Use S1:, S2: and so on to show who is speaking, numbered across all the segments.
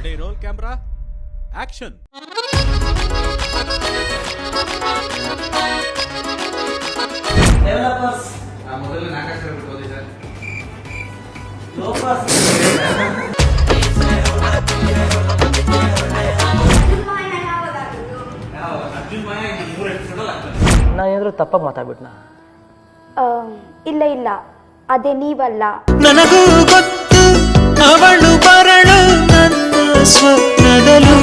S1: Ready roll camera action.
S2: Developers
S3: ಮೊದಲು 4 ಅಕ್ಷರ ಬಿಟ್ಟು ಓದಿ ಸರ್.
S2: ಲೋಫರ್ಸ್
S3: ಅರ್ಜುನ್ ಮಾಯ ಇದು 3 ಎಪಿಸೋಡ್ ಆಗ್ತದೆ.
S2: ನಾ ಏನಾದ್ರು ತಪ್ಪಾಗಿ ಮಾತಾಡ್ಬಿಟ್ನಾ?
S4: ಇಲ್ಲ ಇಲ್ಲ, ಅದೇ ನೀವಲ್ಲ.
S5: ನನಗೂ ಗೊತ್ತು ಅವಳು ಬರಳು ನನ್ನ ಸ್ವಪ್ನದಲು.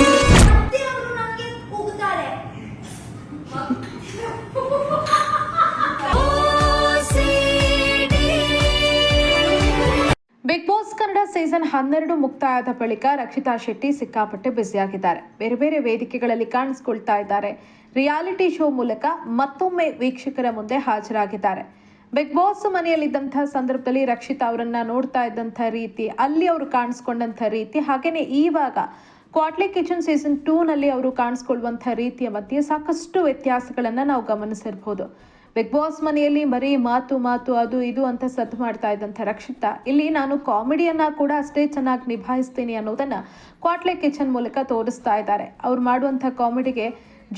S6: ಬಿಗ್ ಬಾಸ್ ಕನ್ನಡ ಸೀಸನ್ 12 ಮುಕ್ತಾಯದ ಬಳಿಕ ರಕ್ಷಿತಾ ಶೆಟ್ಟಿ ಸಿಕ್ಕಾಪಟ್ಟೆ ಬ್ಯುಸಿಯಾಗಿದ್ದಾರೆ. ಬೇರೆ ಬೇರೆ ವೇದಿಕೆಗಳಲ್ಲಿ ಕಾಣಿಸ್ಕೊಳ್ತಾ ಇದ್ದಾರೆ. ರಿಯಾಲಿಟಿ ಶೋ ಮೂಲಕ ಮತ್ತೊಮ್ಮೆ ವೀಕ್ಷಕರ ಮುಂದೆ ಹಾಜರಾಗಿದ್ದಾರೆ. ಬಿಗ್ ಬಾಸ್ ಮನೆಯಲ್ಲಿದ್ದಂತಹ ಸಂದರ್ಭದಲ್ಲಿ ರಕ್ಷಿತಾ ಅವರನ್ನ ನೋಡ್ತಾ ಇದ್ದಂಥ ರೀತಿ, ಅಲ್ಲಿ ಅವರು ಕಾಣಿಸ್ಕೊಂಡಂಥ ರೀತಿ, ಹಾಗೇನೆ ಇವಾಗ ಕ್ವಾಟ್ಲೆ ಕಿಚನ್ ಸೀಸನ್ 2 ನಲ್ಲಿ ಅವರು ಕಾಣಿಸ್ಕೊಳ್ಳುವಂಥ ರೀತಿಯ ಮಧ್ಯೆ ಸಾಕಷ್ಟು ವ್ಯತ್ಯಾಸಗಳನ್ನ ನಾವು ಗಮನಿಸಿರ್ಬೋದು. ಬಿಗ್ ಬಾಸ್ ಮನೆಯಲ್ಲಿ ಬರೀ ಮಾತು ಮಾತು ಅದು ಇದು ಅಂತ ಸದ್ದು ಮಾಡ್ತಾ ಇದ್ದಂಥ ರಕ್ಷಿತಾ ಇಲ್ಲಿ ನಾನು ಕಾಮಿಡಿಯನ್ನ ಕೂಡ ಅಷ್ಟೇ ಚೆನ್ನಾಗಿ ನಿಭಾಯಿಸ್ತೀನಿ ಅನ್ನೋದನ್ನ ಕ್ವಾಟ್ಲೆ ಕಿಚನ್ ಮೂಲಕ ತೋರಿಸ್ತಾ ಇದ್ದಾರೆ. ಅವ್ರು ಮಾಡುವಂಥ ಕಾಮಿಡಿಗೆ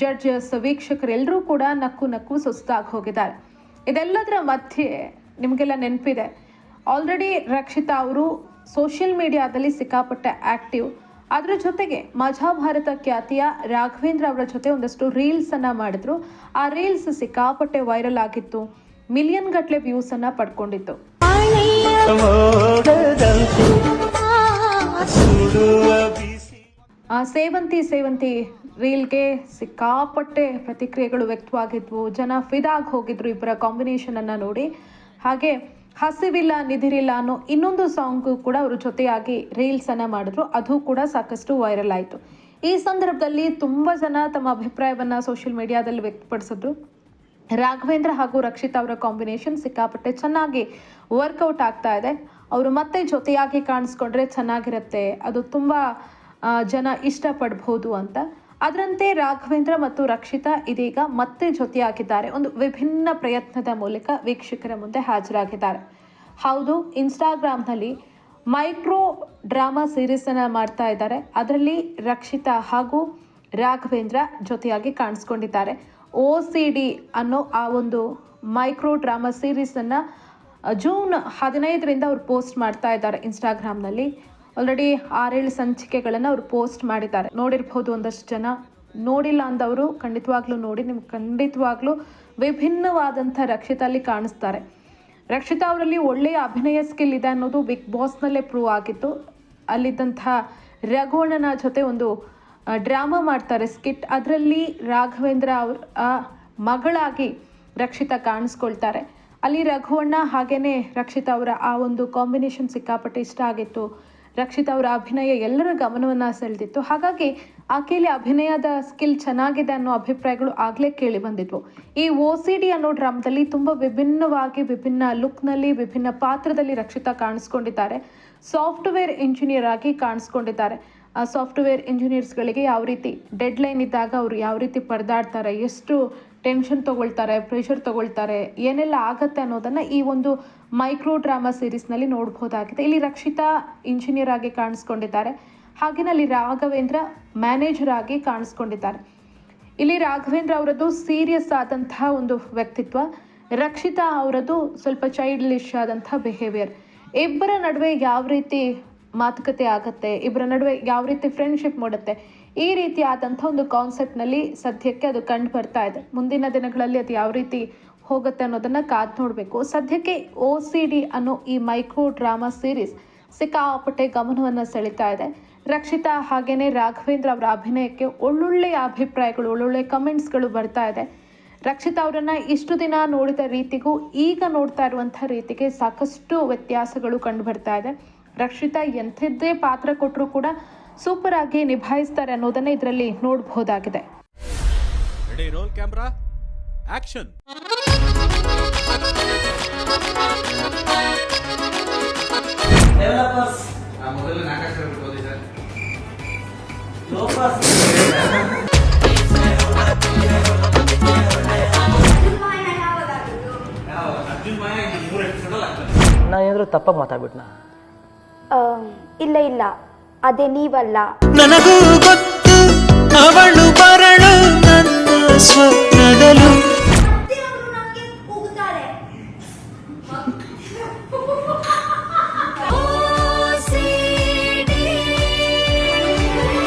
S6: ಜಡ್ಜಸ್, ವೀಕ್ಷಕರೆಲ್ಲರೂ ಕೂಡ ನಕ್ಕು ನಕ್ಕು ಸುಸ್ತಾಗಿ ಹೋಗಿದ್ದಾರೆ. ಇದೆಲ್ಲದರ ಮಧ್ಯೆ ನಿಮಗೆಲ್ಲ ನೆನಪಿದೆ, ಆಲ್ರೆಡಿ ರಕ್ಷಿತಾ ಅವರು ಸೋಷಿಯಲ್ ಮೀಡಿಯಾದಲ್ಲಿ ಸಿಕ್ಕಾಪಟ್ಟೆ ಆಕ್ಟಿವ್. ಅದರ ಜೊತೆಗೆ ಮಜಾ ಭಾರತ ಖ್ಯಾತಿಯ ರಾಘವೇಂದ್ರ ಅವರ ಜೊತೆ ಒಂದಷ್ಟು ರೀಲ್ಸ್ ಅನ್ನ ಮಾಡಿದ್ರು. ಆ ರೀಲ್ಸ್ ಸಿಕ್ಕಾಪಟ್ಟೆ ವೈರಲ್ ಆಗಿತ್ತು, ಮಿಲಿಯನ್ ಗಟ್ಟಲೆ ವ್ಯೂಸ್ ಅನ್ನ ಪಡ್ಕೊಂಡಿತ್ತು. ಸೇವಂತಿ ಸೇವಂತಿ ರೀಲ್ಗೆ ಸಿಕ್ಕಾಪಟ್ಟೆ ಪ್ರತಿಕ್ರಿಯೆಗಳು ವ್ಯಕ್ತವಾಗಿದ್ವು. ಜನ ಫಿದಾಗಿ ಹೋಗಿದ್ರು ಇಬ್ಬರ ಕಾಂಬಿನೇಷನ್ ಅನ್ನ ನೋಡಿ. ಹಾಗೆ ಹಸಿವಿಲ್ಲ ನಿಧಿರಿಲ್ಲ ಅನ್ನೋ ಇನ್ನೊಂದು ಸಾಂಗು ಕೂಡ ಅವರು ಜೊತೆಯಾಗಿ ರೀಲ್ಸ್ ಅನ್ನ ಮಾಡಿದ್ರು. ಅದು ಕೂಡ ಸಾಕಷ್ಟು ವೈರಲ್ ಆಯಿತು. ಈ ಸಂದರ್ಭದಲ್ಲಿ ತುಂಬಾ ಜನ ತಮ್ಮ ಅಭಿಪ್ರಾಯವನ್ನ ಸೋಷಿಯಲ್ ಮೀಡಿಯಾದಲ್ಲಿ ವ್ಯಕ್ತಪಡಿಸಿದ್ರು. ರಾಘವೇಂದ್ರ ಹಾಗೂ ರಕ್ಷಿತಾ ಅವರ ಕಾಂಬಿನೇಷನ್ ಸಿಕ್ಕಾಪಟ್ಟೆ ಚೆನ್ನಾಗಿ ವರ್ಕೌಟ್ ಆಗ್ತಾ ಇದೆ. ಅವರು ಮತ್ತೆ ಜೊತೆಯಾಗಿ ಕಾಣಿಸ್ಕೊಂಡ್ರೆ ಚೆನ್ನಾಗಿರುತ್ತೆ, ಅದು ತುಂಬಾ ಜನ ಇಷ್ಟಪಡ್ಬೋದು ಅಂತ. ಅದರಂತೆ ರಾಘವೇಂದ್ರ ಮತ್ತು ರಕ್ಷಿತಾ ಇದೀಗ ಮತ್ತೆ ಜೊತೆಯಾಗಿದ್ದಾರೆ. ಒಂದು ವಿಭಿನ್ನ ಪ್ರಯತ್ನದ ಮೂಲಕ ವೀಕ್ಷಕರ ಮುಂದೆ ಹಾಜರಾಗಿದ್ದಾರೆ. ಹೌದು, ಇನ್ಸ್ಟಾಗ್ರಾಮ್ನಲ್ಲಿ ಮೈಕ್ರೋ ಡ್ರಾಮಾ ಸೀರೀಸ್ ಅನ್ನ ಮಾಡ್ತಾ ಇದ್ದಾರೆ. ಅದರಲ್ಲಿ ರಕ್ಷಿತಾ ಹಾಗೂ ರಾಘವೇಂದ್ರ ಜೊತೆಯಾಗಿ ಕಾಣಿಸ್ಕೊಂಡಿದ್ದಾರೆ. OCD ಅನ್ನೋ ಆ ಒಂದು ಮೈಕ್ರೋ ಡ್ರಾಮಾ ಸೀರೀಸ್ ಅನ್ನ ಜೂನ್ 15ರಿಂದ ಅವ್ರು ಪೋಸ್ಟ್ ಮಾಡ್ತಾ ಇದ್ದಾರೆ ಇನ್ಸ್ಟಾಗ್ರಾಮ್ನಲ್ಲಿ. ಆಲ್ರೆಡಿ 6-7 ಸಂಚಿಕೆಗಳನ್ನು ಅವರು ಪೋಸ್ಟ್ ಮಾಡಿದ್ದಾರೆ. ನೋಡಿರ್ಬೋದು ಒಂದಷ್ಟು ಜನ. ನೋಡಿಲ್ಲ ಅಂದವರು ಖಂಡಿತವಾಗ್ಲೂ ನೋಡಿ, ನಿಮ್ಗೆ ಖಂಡಿತವಾಗ್ಲೂ ವಿಭಿನ್ನವಾದಂಥ ರಕ್ಷಿತಾ ಅಲ್ಲಿ ಕಾಣಿಸ್ತಾರೆ. ರಕ್ಷಿತಾ ಅವರಲ್ಲಿ ಒಳ್ಳೆಯ ಅಭಿನಯ ಸ್ಕಿಲ್ ಇದೆ ಅನ್ನೋದು ಬಿಗ್ ಬಾಸ್ನಲ್ಲೇ ಪ್ರೂವ್ ಆಗಿತ್ತು. ಅಲ್ಲಿದ್ದಂಥ ರಘುವಣ್ಣನ ಜೊತೆ ಒಂದು ಡ್ರಾಮಾ ಮಾಡ್ತಾರೆ ಸ್ಕಿಟ್, ಅದರಲ್ಲಿ ರಾಘವೇಂದ್ರ ಅವರ ಮಗಳಾಗಿ ರಕ್ಷಿತಾ ಕಾಣಿಸ್ಕೊಳ್ತಾರೆ. ಅಲ್ಲಿ ರಘುವಣ್ಣ ಹಾಗೇನೆ ರಕ್ಷಿತಾ ಅವರ ಆ ಒಂದು ಕಾಂಬಿನೇಷನ್ ಸಿಕ್ಕಾಪಟ್ಟೆ ಇಷ್ಟ ಆಗಿತ್ತು. ರಕ್ಷಿತಾ ಅವರ ಅಭಿನಯ ಎಲ್ಲರ ಗಮನವನ್ನು ಸೆಳೆದಿತ್ತು. ಹಾಗಾಗಿ ಆಕೆಯಲ್ಲಿ ಅಭಿನಯದ ಸ್ಕಿಲ್ ಚೆನ್ನಾಗಿದೆ ಅನ್ನೋ ಅಭಿಪ್ರಾಯಗಳು ಆಗಲೇ ಕೇಳಿ ಬಂದಿದ್ವು. ಈ OCD ಅನ್ನೋ ಡ್ರಾಮಾದಲ್ಲಿ ತುಂಬ ವಿಭಿನ್ನವಾಗಿ, ವಿಭಿನ್ನ ಲುಕ್ನಲ್ಲಿ, ವಿಭಿನ್ನ ಪಾತ್ರದಲ್ಲಿ ರಕ್ಷಿತಾ ಕಾಣಿಸ್ಕೊಂಡಿದ್ದಾರೆ. ಸಾಫ್ಟ್ವೇರ್ ಇಂಜಿನಿಯರ್ ಆಗಿ ಕಾಣಿಸ್ಕೊಂಡಿದ್ದಾರೆ. ಆ ಸಾಫ್ಟ್ವೇರ್ ಇಂಜಿನಿಯರ್ಸ್ಗಳಿಗೆ ಯಾವ ರೀತಿ ಡೆಡ್ಲೈನ್ ಇದ್ದಾಗ ಅವರು ಯಾವ ರೀತಿ ಪರದಾಡ್ತಾರೆ, ಎಷ್ಟು ಟೆನ್ಷನ್ ತಗೊಳ್ತಾರೆ, ಪ್ರೆಷರ್ ತಗೊಳ್ತಾರೆ, ಏನೆಲ್ಲ ಆಗತ್ತೆ ಅನ್ನೋದನ್ನು ಈ ಒಂದು ಮೈಕ್ರೋ ಡ್ರಾಮಾ ಸೀರೀಸ್ನಲ್ಲಿ ನೋಡ್ಬೋದಾಗಿದೆ. ಇಲ್ಲಿ ರಕ್ಷಿತಾ ಇಂಜಿನಿಯರ್ ಆಗಿ ಕಾಣಿಸ್ಕೊಂಡಿದ್ದಾರೆ. ಹಾಗೆಯೇ ಅಲ್ಲಿ ರಾಘವೇಂದ್ರ ಮ್ಯಾನೇಜರ್ ಆಗಿ ಕಾಣಿಸ್ಕೊಂಡಿದ್ದಾರೆ. ಇಲ್ಲಿ ರಾಘವೇಂದ್ರ ಅವರದ್ದು ಸೀರಿಯಸ್ ಆದಂತಹ ಒಂದು ವ್ಯಕ್ತಿತ್ವ, ರಕ್ಷಿತಾ ಅವರದ್ದು ಸ್ವಲ್ಪ ಚೈಲ್ಡ್ಲಿಶ್ ಆದಂತಹ ಬಿಹೇವಿಯರ್. ಇಬ್ಬರ ನಡುವೆ ಯಾವ ರೀತಿ ಮಾತುಕತೆ ಆಗತ್ತೆ, ಇಬ್ಬರ ನಡುವೆ ಯಾವ ರೀತಿ ಫ್ರೆಂಡ್ಶಿಪ್ ಮಾಡುತ್ತೆ, ಈ ರೀತಿ ಆದಂಥ ಒಂದು ಕಾನ್ಸೆಪ್ಟ್ನಲ್ಲಿ ಸದ್ಯಕ್ಕೆ ಅದು ಕಂಡು ಬರ್ತಾ ಇದೆ. ಮುಂದಿನ ದಿನಗಳಲ್ಲಿ ಅದು ಯಾವ ರೀತಿ ಹೋಗುತ್ತೆ ಅನ್ನೋದನ್ನು ಕಾದು ನೋಡಬೇಕು. ಸದ್ಯಕ್ಕೆ OCD ಅನ್ನೋ ಈ ಮೈಕ್ರೋ ಡ್ರಾಮಾ ಸೀರೀಸ್ ಸಿಕ್ಕಾಪಟ್ಟೆ ಗಮನವನ್ನು ಸೆಳೀತಾ ಇದೆ. ರಕ್ಷಿತಾ ಹಾಗೇನೆ ರಾಘವೇಂದ್ರ ಅವರ ಅಭಿನಯಕ್ಕೆ ಒಳ್ಳೊಳ್ಳೆಯ ಅಭಿಪ್ರಾಯಗಳು, ಒಳ್ಳೊಳ್ಳೆ ಕಮೆಂಟ್ಸ್ಗಳು ಬರ್ತಾ ಇದೆ. ರಕ್ಷಿತಾ ಅವರನ್ನು ಇಷ್ಟು ದಿನ ನೋಡಿದ ರೀತಿಗೂ ಈಗ ನೋಡ್ತಾ ಇರುವಂಥ ರೀತಿಗೆ ಸಾಕಷ್ಟು ವ್ಯತ್ಯಾಸಗಳು ಕಂಡು ಬರ್ತಾ ಇದೆ. ರಕ್ಷಿತಾ ಎಂಥದ್ದೇ ಪಾತ್ರ ಕೊಟ್ಟರೂ ಕೂಡ ಸೂಪರ್ ಆಗಿ ನಿಭಾಯಿಸ್ತಾರೆ ಅನ್ನೋದನ್ನ ಇದರಲ್ಲಿ ನೋಡಬಹುದಾಗಿದೆ.
S1: Ready roll camera action.
S2: Developers
S3: ಮೊದಲು 4 ಅಕ್ಷರ ಬಿಟ್ಟು ಓದಿ ಸರ್.
S2: ಲೋಫರ್ಸ್
S3: ಅರ್ಜುನ್ ಮಾಯ ಇದು 3 ಎಪಿಸೋಡ್ ಆಗ್ತದೆ.
S2: ನಾ ಏನಾದ್ರು ತಪ್ಪಾಗಿ ಮಾತಾಡ್ಬಿಟ್ನಾ?
S4: ಇಲ್ಲ ಇಲ್ಲ, ಅದೇ ನೀವಲ್ಲ.
S5: ನನಗೂ ಗೊತ್ತು ಅವಳು